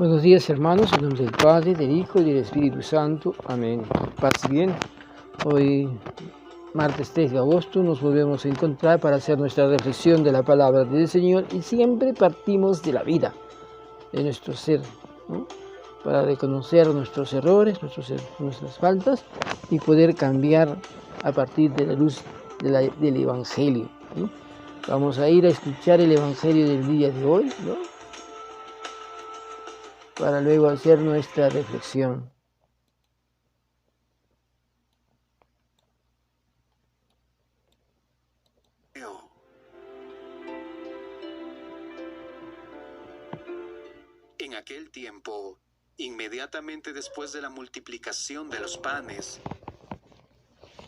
Buenos días, hermanos, en nombre del Padre, del Hijo y del Espíritu Santo. Amén. Paz y bien. Hoy, martes 3 de agosto, nos volvemos a encontrar para hacer nuestra reflexión de la palabra del Señor y siempre partimos de la vida, de nuestro ser, ¿no? Para reconocer nuestros errores, nuestras faltas y poder cambiar a partir de la luz del Evangelio, ¿no? Vamos a ir a escuchar el Evangelio del día de hoy, ¿no? Para luego hacer nuestra reflexión. En aquel tiempo, inmediatamente después de la multiplicación de los panes,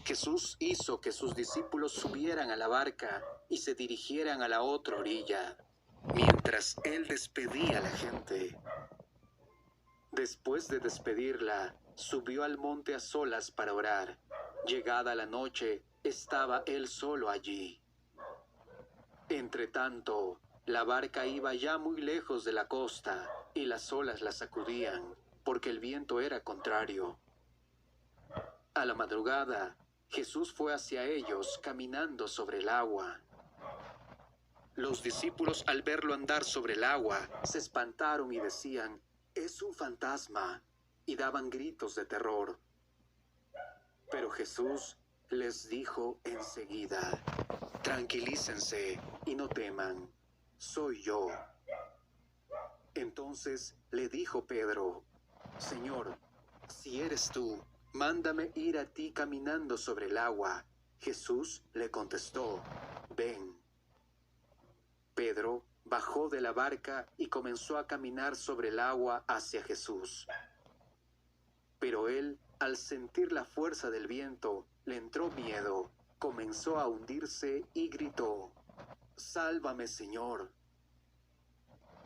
Jesús hizo que sus discípulos subieran a la barca y se dirigieran a la otra orilla, mientras él despedía a la gente. Después de despedirla, subió al monte a solas para orar. Llegada la noche, estaba él solo allí. Entretanto, la barca iba ya muy lejos de la costa, y las olas la sacudían, porque el viento era contrario. A la madrugada, Jesús fue hacia ellos caminando sobre el agua. Los discípulos, al verlo andar sobre el agua, se espantaron y decían: «Es un fantasma», y daban gritos de terror. Pero Jesús les dijo enseguida: «Tranquilícense y no teman, soy yo». Entonces le dijo Pedro: «Señor, si eres tú, mándame ir a ti caminando sobre el agua». Jesús le contestó: «Ven». Pedro bajó de la barca y comenzó a caminar sobre el agua hacia Jesús. Pero él, al sentir la fuerza del viento, le entró miedo, comenzó a hundirse y gritó: «Sálvame, Señor».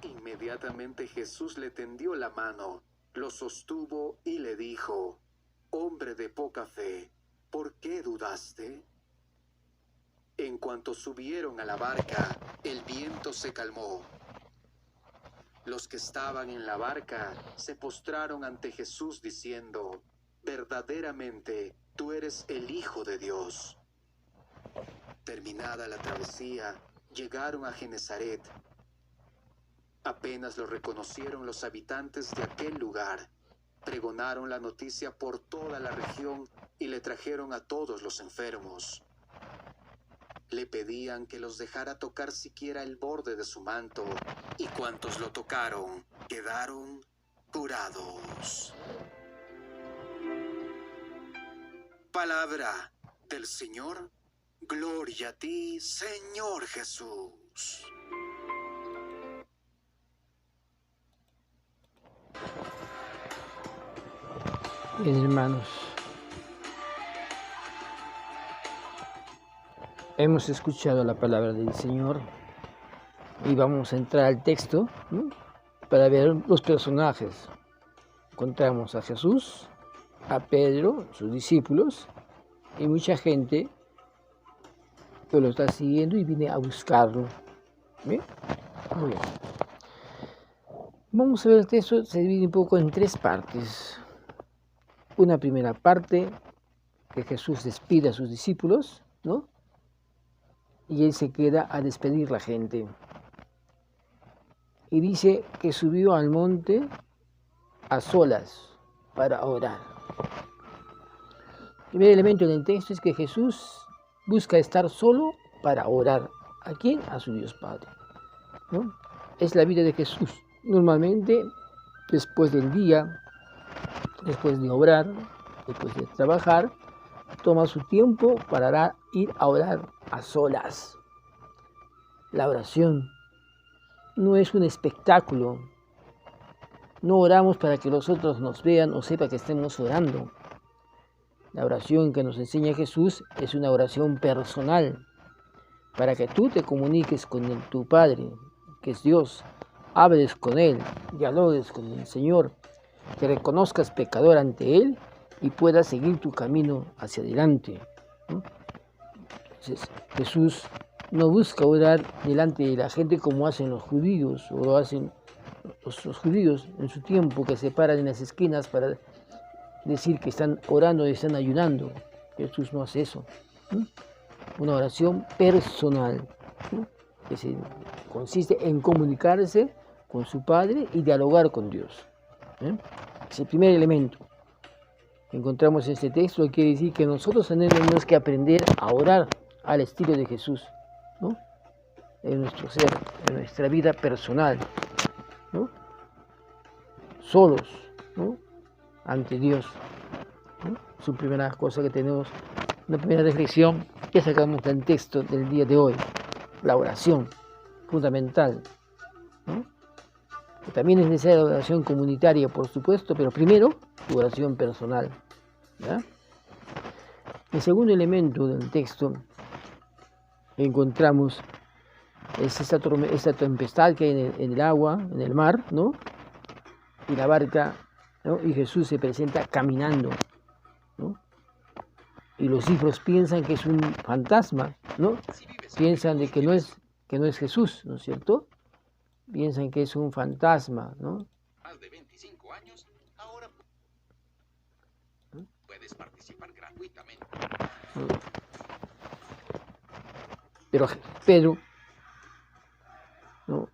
Inmediatamente Jesús le tendió la mano, lo sostuvo y le dijo: «Hombre de poca fe, ¿por qué dudaste?». En cuanto subieron a la barca, el viento se calmó. Los que estaban en la barca se postraron ante Jesús diciendo: «Verdaderamente, tú eres el Hijo de Dios». Terminada la travesía, llegaron a Genesaret. Apenas lo reconocieron los habitantes de aquel lugar, pregonaron la noticia por toda la región y le trajeron a todos los enfermos. Le pedían que los dejara tocar siquiera el borde de su manto, y cuantos lo tocaron quedaron curados. Palabra del Señor. Gloria a ti, Señor Jesús. Bien, hermanos, hemos escuchado la palabra del Señor y vamos a entrar al texto, ¿no?, para ver los personajes. Encontramos a Jesús, a Pedro, sus discípulos y mucha gente que lo está siguiendo y viene a buscarlo. ¿Bien? Muy bien. Vamos a ver el texto, se divide un poco en tres partes. Una primera parte, que Jesús despide a sus discípulos, ¿no?, y él se queda a despedir a la gente. Y dice que subió al monte a solas para orar. El primer elemento en el texto es que Jesús busca estar solo para orar. ¿A quién? A su Dios Padre, ¿no? Es la vida de Jesús. Normalmente, después del día, después de obrar, después de trabajar, toma su tiempo para ir a orar a solas. La oración no es un espectáculo. No oramos para que los otros nos vean o sepan que estemos orando. La oración que nos enseña Jesús es una oración personal, para que tú te comuniques con tu Padre, que es Dios, hables con Él, dialogues con el Señor, que reconozcas pecador ante Él y puedas seguir tu camino hacia adelante, ¿no? Entonces, Jesús no busca orar delante de la gente como hacen los judíos o lo hacen los judíos en su tiempo que se paran en las esquinas para decir que están orando y están ayunando. Jesús no hace eso. Una oración personal, que consiste en comunicarse con su Padre y dialogar con Dios. Es el primer elemento que encontramos en este texto, que quiere decir que nosotros tenemos que aprender a orar al estilo de Jesús, ¿no? En nuestro ser, en nuestra vida personal, ¿no? Solos, ¿no? Ante Dios, ¿no? Es una primera cosa que tenemos, una primera reflexión que sacamos del texto del día de hoy, la oración, fundamental, ¿no? Que también es necesaria la oración comunitaria, por supuesto, pero primero, tu oración personal, ¿ya? El segundo elemento del texto que encontramos es esta tempestad que hay en el agua, en el mar, ¿no? Y la barca, ¿no? Y Jesús se presenta caminando, ¿no? Y los discípulos piensan que es un fantasma, ¿no? Piensan de que no es Jesús, ¿no es cierto? Piensan que es un fantasma, ¿no? Más de 25 años, ahora puedes participar gratuitamente. Pero Pedro, ¿no?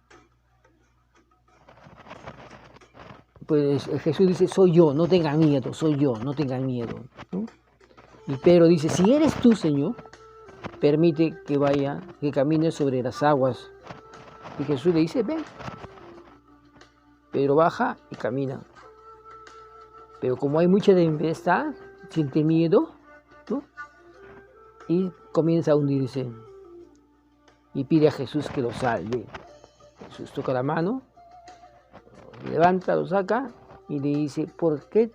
Pues Jesús dice, soy yo, no tengan miedo, soy yo, no tengan miedo, ¿no? Y Pedro dice, si eres tú, Señor, permite que camine sobre las aguas. Y Jesús le dice, ven. Pedro baja y camina. Pero como hay mucha tempestad, siente miedo, ¿no? Y comienza a hundirse. Y pide a Jesús que lo salve. Jesús toca la mano, lo levanta, lo saca y le dice, ¿por qué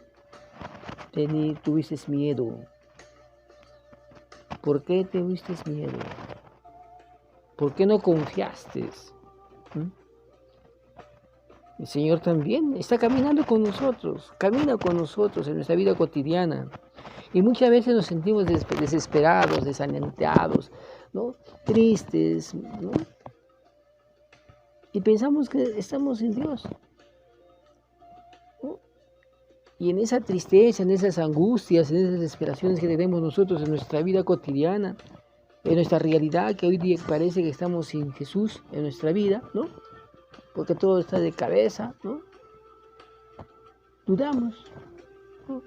tuviste miedo? ¿Por qué tuviste miedo? ¿Por qué no confiaste? El Señor también está caminando con nosotros, camina con nosotros en nuestra vida cotidiana. Y muchas veces nos sentimos desesperados, desalentados, ¿no? Tristes, ¿no? Y pensamos que estamos sin Dios, ¿no? Y en esa tristeza, en esas angustias, en esas desesperaciones que tenemos nosotros en nuestra vida cotidiana, en nuestra realidad, que hoy día parece que estamos sin Jesús en nuestra vida, ¿no? Porque todo está de cabeza, ¿no? Dudamos, ¿no?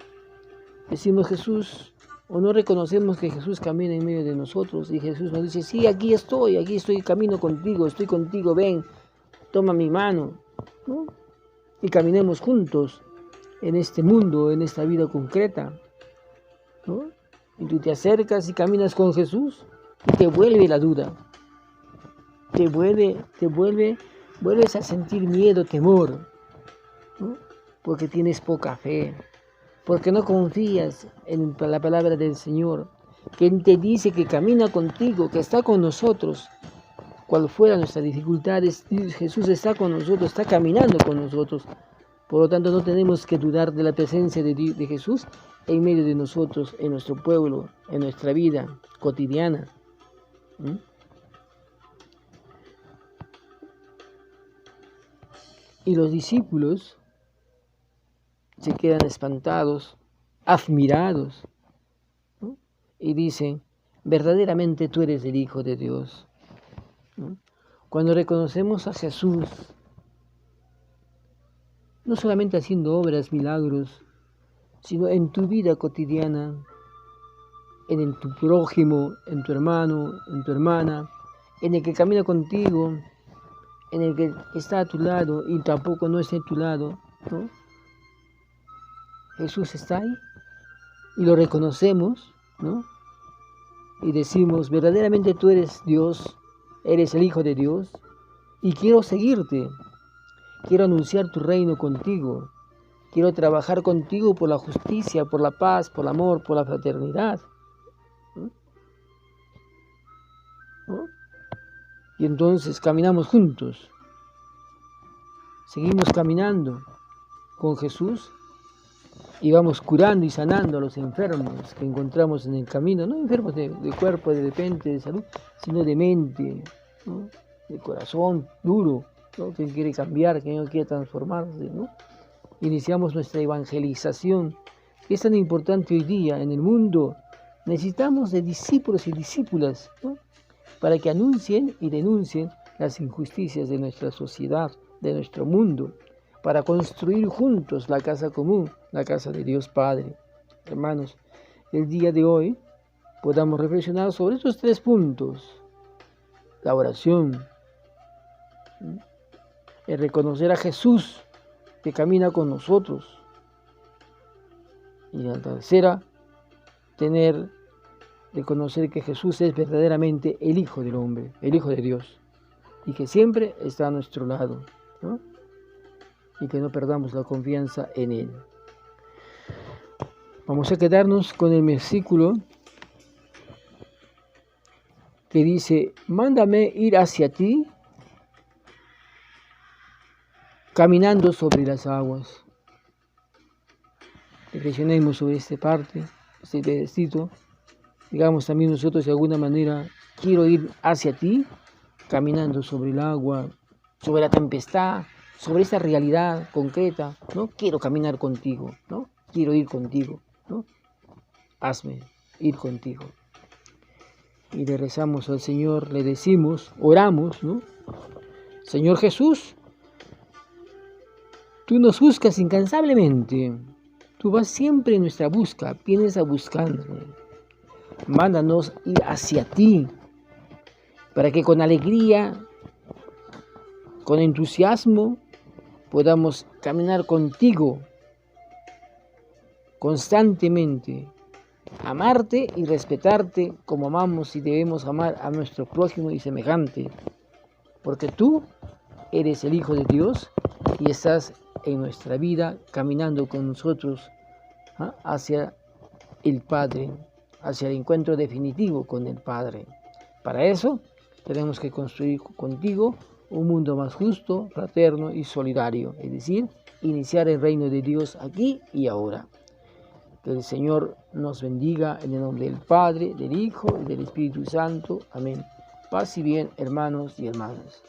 Decimos Jesús, o no reconocemos que Jesús camina en medio de nosotros, y Jesús nos dice, sí, aquí estoy, camino contigo, estoy contigo, ven, toma mi mano, ¿no? Y caminemos juntos en este mundo, en esta vida concreta, ¿no? Y tú te acercas y caminas con Jesús, y te vuelve la duda, vuelves a sentir miedo, temor, ¿no? Porque tienes poca fe, porque no confías en la palabra del Señor, que Él te dice que camina contigo, que está con nosotros. Cual fuera nuestras dificultades, Jesús está con nosotros, está caminando con nosotros. Por lo tanto, no tenemos que dudar de la presencia de Jesús en medio de nosotros, en nuestro pueblo, en nuestra vida cotidiana. Y los discípulos se quedan espantados, admirados, ¿no? Y dicen, verdaderamente tú eres el Hijo de Dios, ¿no? Cuando reconocemos a Jesús, no solamente haciendo obras, milagros, sino en tu vida cotidiana, en tu prójimo, en tu hermano, en tu hermana, en el que camina contigo, en el que está a tu lado y tampoco no está a tu lado, ¿no? Jesús está ahí y lo reconocemos, ¿no? Y decimos, verdaderamente tú eres Dios, eres el Hijo de Dios, y quiero seguirte, quiero anunciar tu reino contigo, quiero trabajar contigo por la justicia, por la paz, por el amor, por la fraternidad, ¿no? Y entonces caminamos juntos, seguimos caminando con Jesús y vamos curando y sanando a los enfermos que encontramos en el camino, no enfermos de cuerpo, de repente, de salud, sino de mente, ¿no? De corazón duro, ¿no? ¿Quién quiere cambiar? ¿Quién no quiere transformarse? ¿No? Iniciamos nuestra evangelización, que es tan importante hoy día en el mundo. Necesitamos de discípulos y discípulas, ¿no? Para que anuncien y denuncien las injusticias de nuestra sociedad, de nuestro mundo, para construir juntos la casa común, la casa de Dios Padre. Hermanos, el día de hoy podamos reflexionar sobre estos 3 puntos: la oración, el reconocer a Jesús que camina con nosotros, y la tercera, reconocer que Jesús es verdaderamente el Hijo del Hombre, el Hijo de Dios, y que siempre está a nuestro lado, ¿no? Y que no perdamos la confianza en Él. Vamos a quedarnos con el versículo que dice: mándame ir hacia ti caminando sobre las aguas. Reflexionemos sobre esta parte, este pedacito. Digamos también nosotros de alguna manera: quiero ir hacia ti caminando sobre el agua, sobre la tempestad, sobre esta realidad concreta, ¿no? Quiero caminar contigo, ¿no? Quiero ir contigo, ¿no? Hazme ir contigo. Y le rezamos al Señor, le decimos, oramos, ¿no? Señor Jesús, tú nos buscas incansablemente, tú vas siempre en nuestra busca, vienes a buscarnos. Mándanos ir hacia ti, para que con alegría, con entusiasmo, podamos caminar contigo constantemente, amarte y respetarte como amamos y debemos amar a nuestro prójimo y semejante, porque tú eres el Hijo de Dios y estás en nuestra vida caminando con nosotros hacia el Padre, hacia el encuentro definitivo con el Padre. Para eso tenemos que construir contigo un mundo más justo, fraterno y solidario, es decir, iniciar el reino de Dios aquí y ahora. Que el Señor nos bendiga en el nombre del Padre, del Hijo y del Espíritu Santo. Amén. Paz y bien, hermanos y hermanas.